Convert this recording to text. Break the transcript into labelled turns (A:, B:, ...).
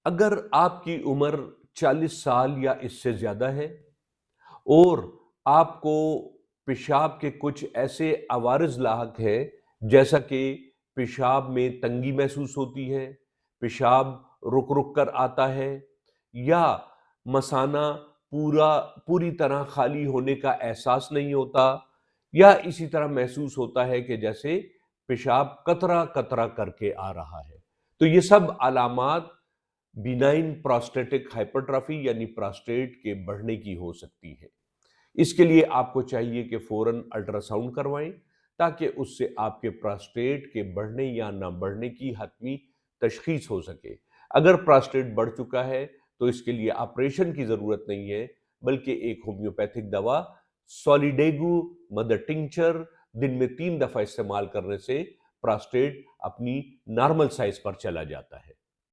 A: अगर आपकी उम्र 40 साल या इससे ज़्यादा है और आपको पेशाब के कुछ ऐसे अवारज़ लाहक हैं, जैसा कि पेशाब में तंगी महसूस होती है, पेशाब रुक-रुक कर आता है या मसाना पूरी तरह खाली होने का एहसास नहीं होता या इसी तरह महसूस होता है कि जैसे पेशाब कतरा-कतरा करके आ रहा है। तो ये सब अलामात बिनाइन प्रोस्टेटिक हाइपरट्रॉफी यानी प्रोस्टेट के बढ़ने की हो सकती है। इसके लिए आपको चाहिए कि फ़ौरन अल्ट्रासाउंड करवाएँ, ताकि उससे आपके प्रोस्टेट के बढ़ने या ना बढ़ने की हतमी तशख़ीस हो सके। अगर प्रोस्टेट बढ़ चुका है, तो इसके लिए ऑपरेशन की ज़रूरत नहीं है, बल्कि एक होम्योपैथिक दवा सॉलिडेगू मदर टिंक्चर दिन में 3 दफ़ा इस्तेमाल करने से प्रोस्टेट अपनी नॉर्मल साइज़ पर चला जाता है।